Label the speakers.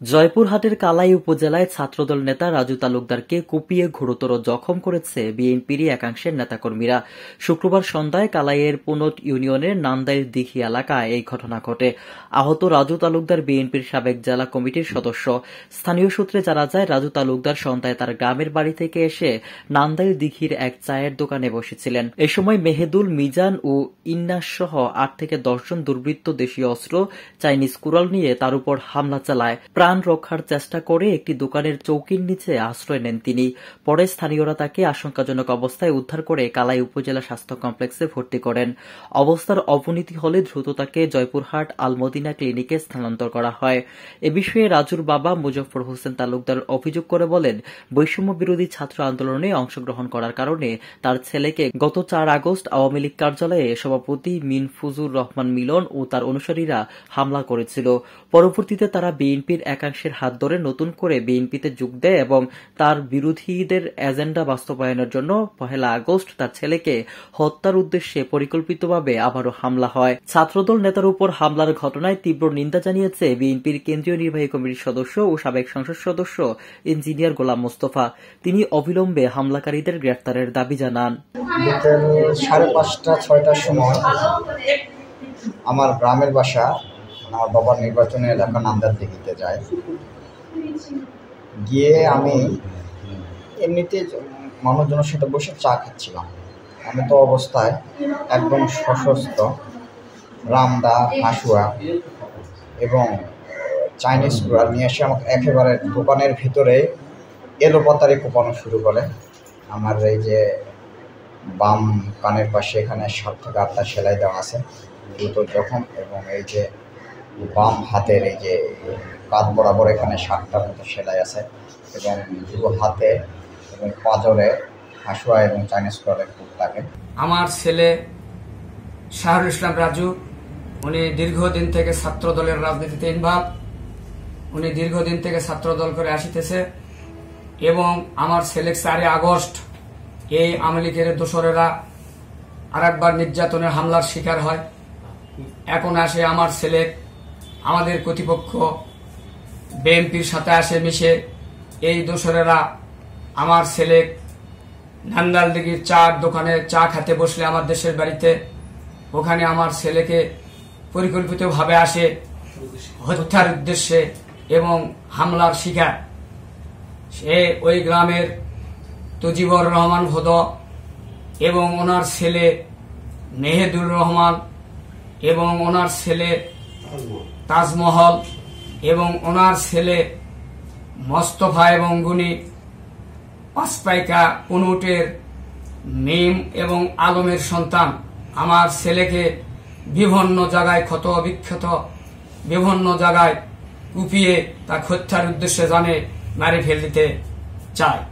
Speaker 1: জয়পুরহাটের কালাই উপজেলায় ছাত্রদল নেতা রাজু তালুকদারকে কুপিয়ে গুরুতর জখম করেছে বিএনপির একাংশের নেতাকর্মীরা। শুক্রবার সন্ধ্যায় কালাইয়ের পুনট ইউনিয়নের নান্দাইল দিঘি এলাকায় এই ঘটনা ঘটে। আহত রাজু তালুকদার বিএনপির সাবেক জেলা কমিটির সদস্য। স্থানীয় সূত্রে জানা যায়, রাজু তালুকদার সন্ধ্যায় তার গ্রামের বাড়ি থেকে এসে নান্দাইল দিঘির এক চায়ের দোকানে বসেছিলেন। এ সময় মেহেদুল, মিজান ও ইন্নাস সহ ৮ থেকে ১০ জন দুর্বৃত্ত দেশীয় অস্ত্র, চাইনিজ কুড়াল নিয়ে তার উপর হামলা চালায়। প্রাণ রক্ষার চেষ্টা করে একটি দোকানের চৌকির নিচে আশ্রয় নেন তিনি। পরে স্থানীয়রা তাকে আশঙ্কাজনক অবস্থায় উদ্ধার করে কালাই উপজেলা স্বাস্থ্য কমপ্লেক্সে ভর্তি করেন। অবস্থার অবনতি হলে দ্রুত তাকে জয়পুরহাট আলমদিনা ক্লিনিকে স্থানান্তর করা হয়। এ বিষয়ে রাজুর বাবা মুজফ্ফর হোসেন তালুকদার অভিযোগ করে বলেন, বৈষম্য বিরোধী ছাত্র আন্দোলনে অংশগ্রহণ করার কারণে তার ছেলেকে গত ৪ আগস্ট আওয়ামী লীগ কার্যালয়ে সভাপতি মিনফুজুর রহমান মিলন ও তার অনুসারীরা হামলা করেছিল। পরবর্তীতে তারা বিএনপির একাংশের হাত ধরে নতুন করে বিএনপিতে যোগ দেয় এবং তার বিরোধীদের এজেন্ডা বাস্তবায়নের জন্য ১ আগস্ট তার ছেলেকে হত্যার উদ্দেশ্যে পরিকল্পিতভাবে আবারও হামলা হয়। ছাত্রদল নেতার উপর হামলার ঘটনায় তীব্র নিন্দা জানিয়েছে বিএনপির কেন্দ্রীয় নির্বাহী কমিটির সদস্য ও সাবেক সংসদ সদস্য ইঞ্জিনিয়ার গোলাম মোস্তফা। তিনি অবিলম্বে হামলাকারীদের গ্রেফতারের দাবি জানান।
Speaker 2: বিকেল ৫:৩০-৬টার সময় আমার গ্রামের বাসা, আমার বাবার নির্বাচনী এলাকা নান্দাইল দিঘিতে যায়। গিয়ে আমি এমনিতে মানুষজনের সাথে বসে চা খাচ্ছিলাম। আমি তো অবস্থায় একদম সশস্ত্র রামদা, হাসুয়া এবং চাইনিজ কুড়াল নিয়ে এসে আমাকে একেবারে দোকানের ভিতরে এলোপাতাড়ি কোপানো শুরু করে। আমার এই যে বাম কানের পাশে এখানে ৭ থেকে ৮টা সেলাই দেওয়া আছে, দ্রুত জখম, এবং এই যে বাম হাতের এই যে কাঁধ বরাবর এখানে ৭টার মতো সেলাই আছে, এবং দুটো হাতে এবং পাঁজরে হাসুয়া এবং চাইনিজ কুড়ালের খুব থাকে।
Speaker 3: আমার ছেলে শাহরুল ইসলাম রাজু, উনি দীর্ঘদিন থেকে ছাত্র দলের রাজনীতিতে ইনভলভ। উনি দীর্ঘদিন থেকে ছাত্র দল করে আসিতেছে এবং আমার ছেলে ৪ আগস্ট এই আওয়ামী লীগের দোসরেরা আরেকবার নির্যাতনের হামলার শিকার হয়। এখন আসে আমার ছেলে, আমাদের কর্তৃপক্ষ বিএনপির সাথে আসে মিশে এই দোসরেরা আমার ছেলে নান্দাইল দিঘির চার দোকানে চা খেতে বসলে আমার দেশের বাড়িতে, ওখানে আমার ছেলেকে পরিকল্পিতভাবে আসে হত্যার উদ্দেশ্যে এবং হামলার শিকার। সে ওই গ্রামের তজিবর রহমান ভদ এবং ওনার ছেলে মেহেদুর রহমান এবং ওনার ছেলে তাজমহল এবং ওনার ছেলে মোস্তফা এবং গুনি পাঁচপাইকা পুনুটের মিম এবং আলমের সন্তান আমার ছেলেকে বিভিন্ন জায়গায় ক্ষত বিক্ষত বিভিন্ন জায়গায় কুপিয়ে তা হত্যার উদ্দেশ্যে জানে মারি ফেলতে চায়।